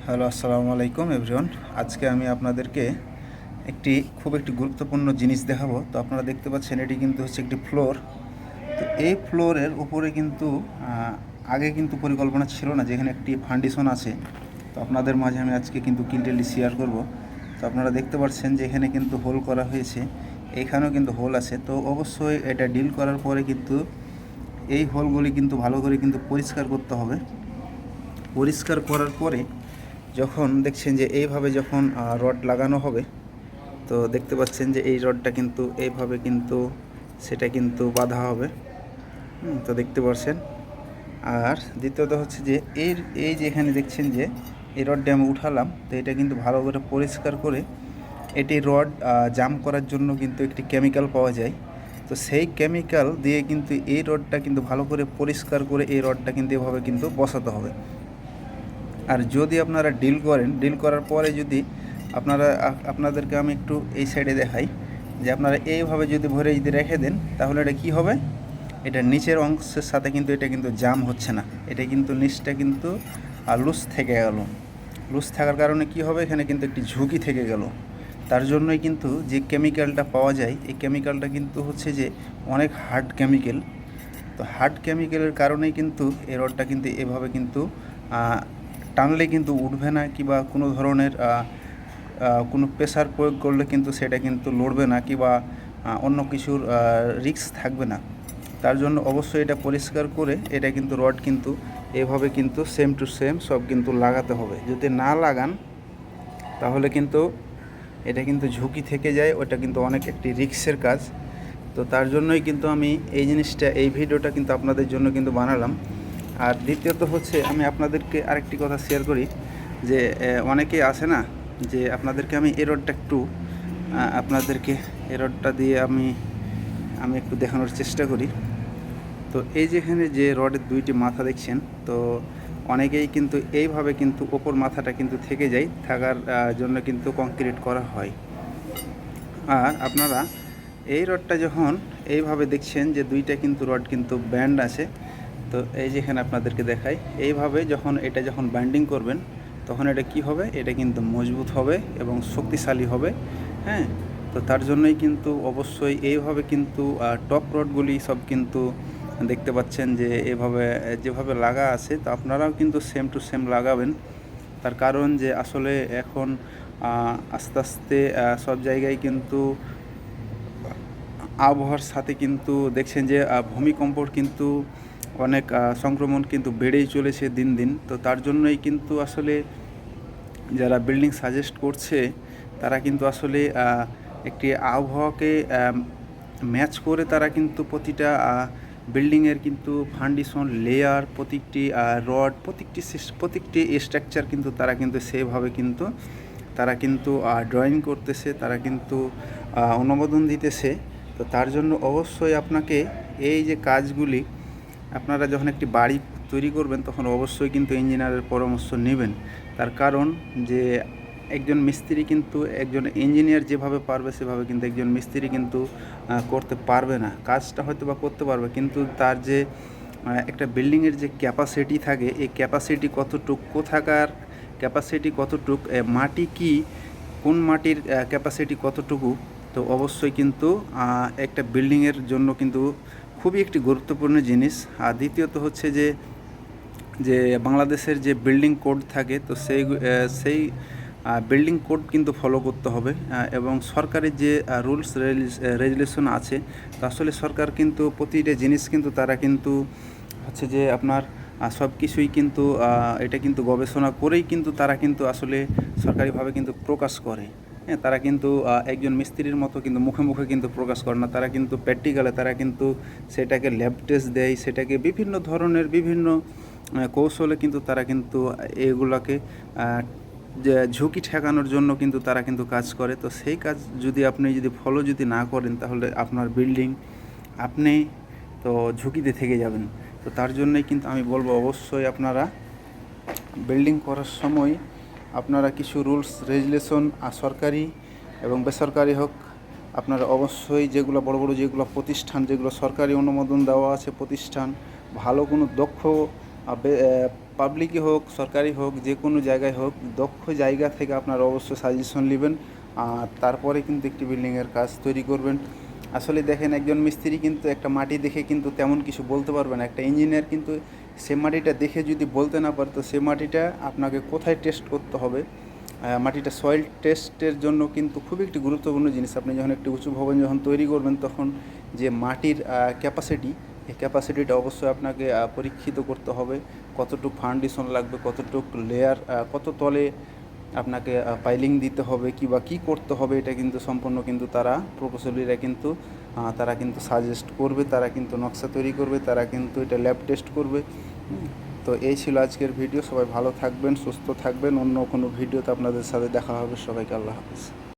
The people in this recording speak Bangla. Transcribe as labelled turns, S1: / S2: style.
S1: হ্যালো, আসসালামু আলাইকুম এভরিওয়ান। আজকে আমি আপনাদেরকে একটি গুরুত্বপূর্ণ জিনিস দেখাবো। তো আপনারা দেখতে পাচ্ছেন এটি কিন্তু হচ্ছে একটি ফ্লোর। তো এই ফ্লোরের উপরে কিন্তু আগে কিন্তু পরিকল্পনা ছিল না, যেখানে একটি ফাউন্ডেশন আছে। তো আপনাদের মাঝে আমি আজকে কিন্তু ক্লিয়ারলি শেয়ার করব। তো আপনারা দেখতে পাচ্ছেন যে এখানে কিন্তু হোল করা হয়েছে, এইখানেও কিন্তু হোল আছে। তো অবশ্যই এটা ডিল করার পরে কিন্তু এই হোলগুলি কিন্তু ভালো করে কিন্তু পরিষ্কার করতে হবে। পরিষ্কার করার পরে যখন দেখছেন যে এইভাবে যখন রড লাগানো হবে, তো দেখতে পাচ্ছেন যে এই রডটা কিন্তু এইভাবে কিন্তু সেটা কিন্তু বাঁধা হবে। তো দেখতে পাচ্ছেন। আর দ্বিতীয়ত হচ্ছে যে এই যে এখানে দেখছেন যে এই রডটা আমি উঠালাম, তো এটা কিন্তু ভালো করে পরিষ্কার করে এটি রড জাম করার জন্য কিন্তু একটি কেমিক্যাল পাওয়া যায়। তো সেই কেমিক্যাল দিয়ে কিন্তু এই রডটা কিন্তু ভালো করে পরিষ্কার করে এই রডটা কিন্তু এভাবে কিন্তু বসাতে হবে। আর যদি আপনারা ডিল করেন, ডিল করার পরে যদি আপনাদেরকে আমি একটু এই সাইডে দেখাই, যে আপনারা এইভাবে যদি ভরে যদি রেখে দেন, তাহলে এটা কী হবে, এটা নিচের অংশের সাথে কিন্তু এটা কিন্তু জাম হচ্ছে না, এটা কিন্তু নিচটা কিন্তু লুজ থেকে গেল। লুজ থাকার কারণে কি হবে, এখানে কিন্তু একটি ঝুঁকি থেকে গেল। তার জন্যই কিন্তু যে কেমিক্যালটা পাওয়া যায়, এই কেমিক্যালটা কিন্তু হচ্ছে যে অনেক হার্ড কেমিক্যাল। তো হার্ড কেমিক্যালের কারণেই কিন্তু এই রডটা কিন্তু এভাবে কিন্তু টানলে কিন্তু উঠবে না, কিংবা কোনো ধরনের কোনো প্রেসার প্রয়োগ করলে কিন্তু সেটা কিন্তু লড়বে না, কিংবা অন্য কিছুর রিস্ক থাকবে না। তার জন্য অবশ্যই এটা পরিষ্কার করে এটা কিন্তু রড কিন্তু এভাবে কিন্তু সেম টু সেম সব কিন্তু লাগাতে হবে। যদি না লাগান তাহলে কিন্তু এটা কিন্তু ঝুঁকি থেকে যায়, ওটা কিন্তু অনেক একটি রিস্কের কাজ। তো তার জন্যই কিন্তু আমি এই ভিডিওটা কিন্তু আপনাদের জন্য কিন্তু বানালাম। আর দ্বিতীয়ত হচ্ছে আমি আপনাদেরকে আরেকটি কথা শেয়ার করি, যে অনেকেই আসে না, যে আপনাদেরকে আমি এই রডটা একটু আপনাদেরকে এই রডটা দিয়ে আমি একটু দেখানোর চেষ্টা করি। তো এই যেখানে যে রডের দুইটি মাথা দেখছেন, তো অনেকেই কিন্তু এইভাবে কিন্তু ওপর মাথাটা কিন্তু থেকে যায়, থাকার জন্য কিন্তু কংক্রিট করা হয়। আর আপনারা এই রডটা যখন এইভাবে দেখছেন যে দুইটা কিন্তু রড কিন্তু ব্যান্ড আছে, তো এই যেখানে আপনাদেরকে দেখাই, এইভাবে যখন বাইন্ডিং করবেন, তখন এটা কি হবে, এটা কিন্তু মজবুত হবে এবং শক্তিশালী হবে। হ্যাঁ, তো তার জন্যই কিন্তু অবশ্যই এইভাবে কিন্তু টপ রডগুলি সব কিন্তু দেখতে পাচ্ছেন যে যেভাবে লাগা আছে, তো আপনারাও কিন্তু সেম টু সেম লাগাবেন। তার কারণ যে আসলে এখন আস্তে আস্তে সব জায়গায় কিন্তু আবহাওয়ার সাথে কিন্তু দেখছেন যে ভূমিকম্পর কিন্তু অনেক সংক্রমণ কিন্তু বেড়েই চলেছে দিন দিন। তো তার জন্যই কিন্তু আসলে যারা বিল্ডিং সাজেস্ট করছে, তারা কিন্তু আসলে একটি আবহাওয়াকে ম্যাচ করে তারা কিন্তু প্রতিটা বিল্ডিংয়ের কিন্তু ফাউন্ডেশন লেয়ার, প্রত্যেকটি রড, প্রত্যেকটি স্ট্রাকচার কিন্তু তারা কিন্তু সেভাবে কিন্তু ড্রয়িং করতেছে, তারা কিন্তু অনুমোদন দিতেছে। তো তার জন্য অবশ্যই আপনাকে এই যে কাজগুলি, আপনারা যখন একটি বাড়ি তৈরি করবেন, তখন অবশ্যই কিন্তু ইঞ্জিনিয়ারের পরামর্শ নেবেন। তার কারণ যে একজন মিস্ত্রি কিন্তু একজন ইঞ্জিনিয়ার যেভাবে পারবে সেভাবে কিন্তু একজন মিস্ত্রি কিন্তু করতে পারবে না। কাজটা হয়তো বা করতে পারবে, কিন্তু তার যে একটা বিল্ডিংয়ের যে ক্যাপাসিটি থাকে, এই ক্যাপাসিটি কতটুক, কোথাকার ক্যাপাসিটি কতটুক, মাটি কি, কোন মাটির ক্যাপাসিটি কতটুকু, তো অবশ্যই কিন্তু একটা বিল্ডিংয়ের জন্য কিন্তু খুবই একটি গুরুত্বপূর্ণ জিনিস। আর দ্বিতীয়ত হচ্ছে যে যে বাংলাদেশের যে বিল্ডিং কোড থাকে, তো সেই বিল্ডিং কোড কিন্তু ফলো করতে হবে। এবং সরকারের যে রুলস রেগুলেশন আছে, তো আসলে সরকার কিন্তু প্রতিটা জিনিস কিন্তু তারা কিন্তু হচ্ছে যে আপনার সব কিছুই কিন্তু এটা কিন্তু গবেষণা করেই কিন্তু তারা কিন্তু আসলে সরকারিভাবে কিন্তু প্রকাশ করে। হ্যাঁ, তারা কিন্তু একজন মিস্ত্রির মতো কিন্তু মুখে মুখে কিন্তু প্রকাশ করে না, তারা কিন্তু প্র্যাকটিক্যালে তারা কিন্তু সেটাকে ল্যাব টেস্ট দেয়, সেটাকে বিভিন্ন ধরনের বিভিন্ন কৌশলে কিন্তু তারা কিন্তু এগুলোকে যে ঝুঁকি ঠেকানোর জন্য কিন্তু তারা কিন্তু কাজ করে। তো সেই কাজ আপনি যদি ফলো না করেন, তাহলে আপনার বিল্ডিং আপনি তো ঝুঁকিতে থেকে যাবেন। তো তার জন্যই কিন্তু আমি বলবো, অবশ্যই আপনারা বিল্ডিং করার সময় আপনারা কিছু রুলস রেগুলেশন, সরকারি এবং বেসরকারি হোক, আপনারা অবশ্যই যেগুলো বড় বড় যেগুলো প্রতিষ্ঠান, যেগুলো সরকারি অনুমোদন দেওয়া আছে প্রতিষ্ঠান, ভালো কোনো দক্ষ পাবলিকই হোক, সরকারি হোক, যে কোনো জায়গায় হোক, দক্ষ জায়গা থেকে আপনারা অবশ্যই সাজেশন নেবেন, আর তারপরে কিন্তু একটি বিল্ডিংয়ের কাজ তৈরি করবেন। আসলে দেখেন, একজন মিস্ত্রি কিন্তু একটা মাটি দেখে কিন্তু তেমন কিছু বলতে পারবে না। একটা ইঞ্জিনিয়ার কিন্তু সে মাটিটা দেখে যদি বলতে না পারতো, সে মাটিটা আপনাকে কোথায় টেস্ট করতে হবে, মাটিটা সয়েল টেস্টের জন্য কিন্তু খুবই একটি গুরুত্বপূর্ণ জিনিস। আপনি যখন একটি উঁচু ভবন যখন তৈরি করবেন, তখন যে মাটির ক্যাপাসিটি, এই ক্যাপাসিটিটা অবশ্যই আপনাকে পরীক্ষিত করতে হবে। কতটুকু ফাউন্ডেশন লাগবে, কতটুকু লেয়ার, কত তলে আপনাকে পাইলিং দিতে হবে, বা কী করতে হবে, এটা কিন্তু সম্পূর্ণ কিন্তু তারা প্রকৌশলীরা কিন্তু তারা কিন্তু সাজেস্ট করবে, তারা কিন্তু নকশা তৈরি করবে, তারা কিন্তু এটা ল্যাব টেস্ট করবে। তো এই ছিল আজকের ভিডিও। সবাই ভালো থাকবেন, সুস্থ থাকবেন। অন্য কোনো ভিডিওতে আপনাদের সাথে দেখা হবে। সবাইকে আল্লাহ হাফেজ।